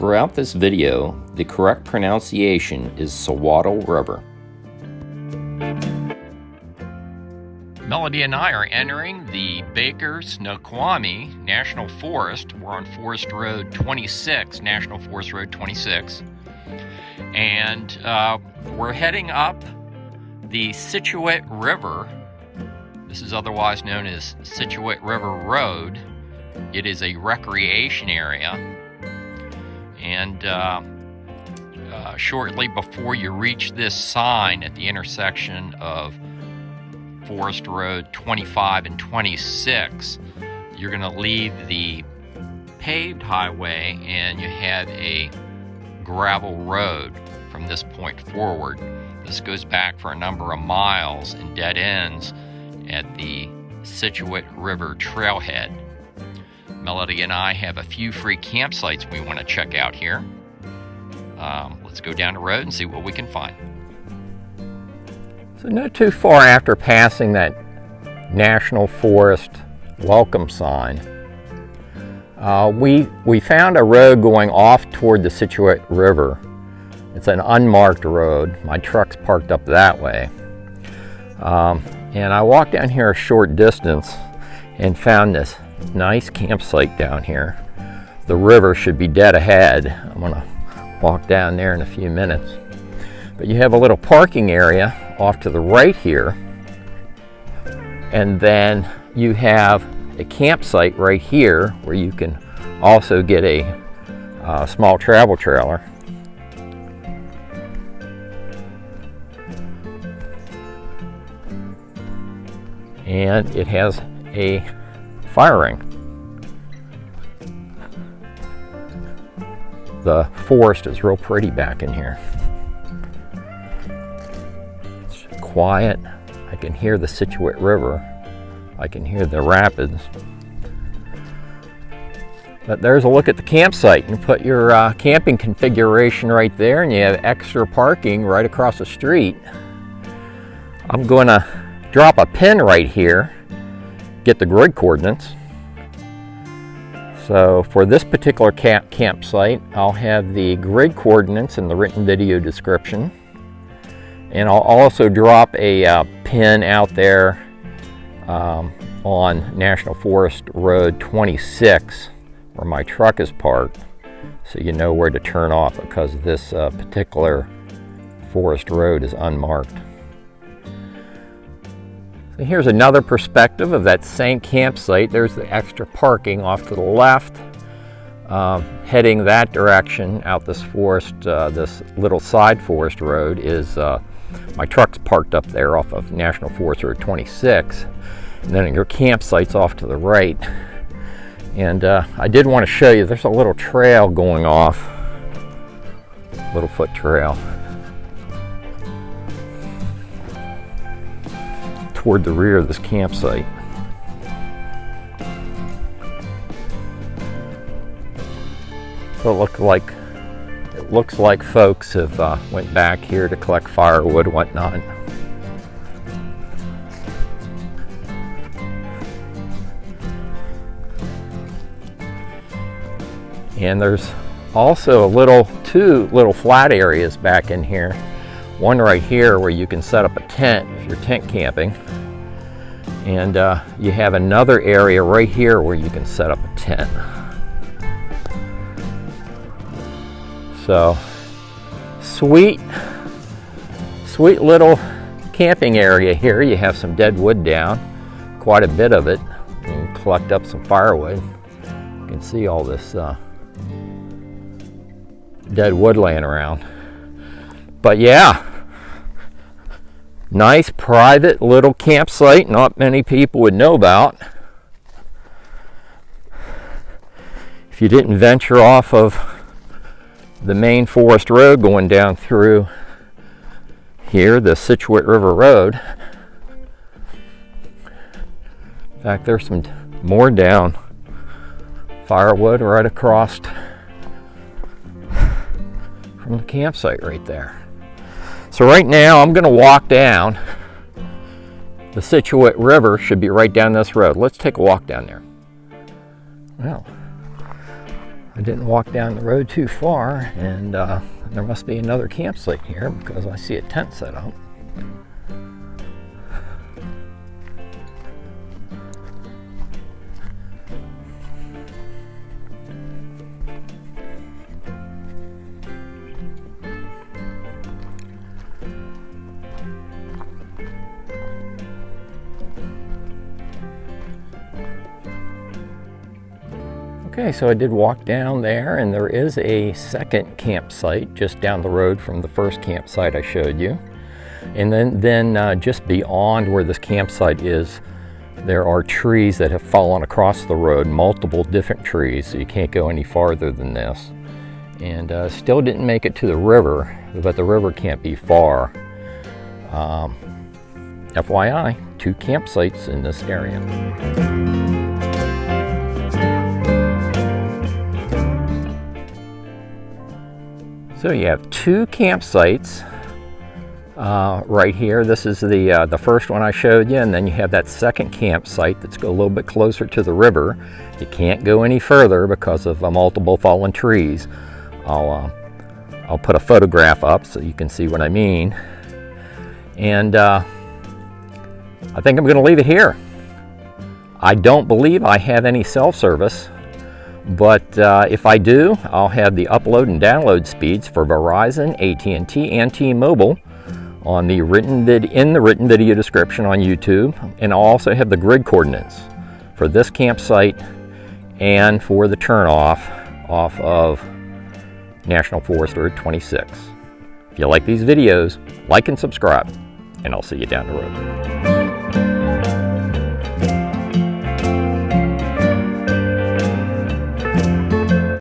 Throughout this video, the correct pronunciation is Suiattle River. Melody and I are entering the Baker-Snoqualmie National Forest. We're on Forest Road 26, National Forest Road 26. And we're heading up the Suiattle River. This is otherwise known as Suiattle River Road. It is a recreation area. And shortly before you reach this sign at the intersection of Forest Road 25 and 26, you're going to leave the paved highway and you have a gravel road from this point forward. This goes back for a number of miles and dead ends at the Suiattle River trailhead. Melody and I have a few free campsites we want to check out here. Let's go down the road and see what we can find. So not too far after passing that National Forest welcome sign, we found a road going off toward the Suiattle River. It's an unmarked road. My truck's parked up that way. And I walked down here a short distance and found this nice campsite down here. The river should be dead ahead. I'm gonna walk down there in a few minutes. But you have a little parking area off to the right here, and then you have a campsite right here where you can also get a small travel trailer. And it has a fire ring. The forest is real pretty back in here. It's quiet. I can hear the Suiattle River. I can hear the rapids. But there's a look at the campsite. You put your camping configuration right there and you have extra parking right across the street. I'm going to drop a pin right here, get the grid coordinates. So for this particular campsite, I'll have the grid coordinates in the written video description. And I'll also drop a pin out there on National Forest Road 26 where my truck is parked, so you know where to turn off because this particular forest road is unmarked. So here's another perspective of that same campsite. There's the extra parking off to the left. Heading that direction out this forest, this little side forest road is, my truck's parked up there off of National Forest Road 26. And then your campsite's off to the right. And I did want to show you, there's a little trail going off, little foot trail, toward the rear of this campsite. So it looks like folks have went back here to collect firewood and whatnot. And there's also two little flat areas back in here. One right here where you can set up a tent if you're tent camping. And you have another area right here where you can set up a tent. So, sweet little camping area here. You have some dead wood down, quite a bit of it. You can collect up some firewood. You can see all this dead wood laying around. But yeah, nice private little campsite not many people would know about. If you didn't venture off of the main forest road going down through here, the Suiattle River Road. In fact, there's some more down. Firewood right across from the campsite right there. So right now I'm going to walk down. The Suiattle River should be right down this road. Let's take a walk down there. Well, I didn't walk down the road too far, and there must be another campsite here because I see a tent set up. Okay, so I did walk down there, and there is a second campsite just down the road from the first campsite I showed you. And then just beyond where this campsite is, there are trees that have fallen across the road, multiple different trees, so you can't go any farther than this. And still didn't make it to the river, but the river can't be far. FYI, 2 campsites in this area. So you have 2 campsites right here. This is the first one I showed you, and then you have that second campsite that's a little bit closer to the river. You can't go any further because of multiple fallen trees. I'll put a photograph up so you can see what I mean. And I think I'm going to leave it here. I don't believe I have any cell service. But if I do, I'll have the upload and download speeds for Verizon, AT&T, and T-Mobile in the written video description on YouTube. And I'll also have the grid coordinates for this campsite and for the turnoff off of National Forest Road 26. If you like these videos, like and subscribe, and I'll see you down the road.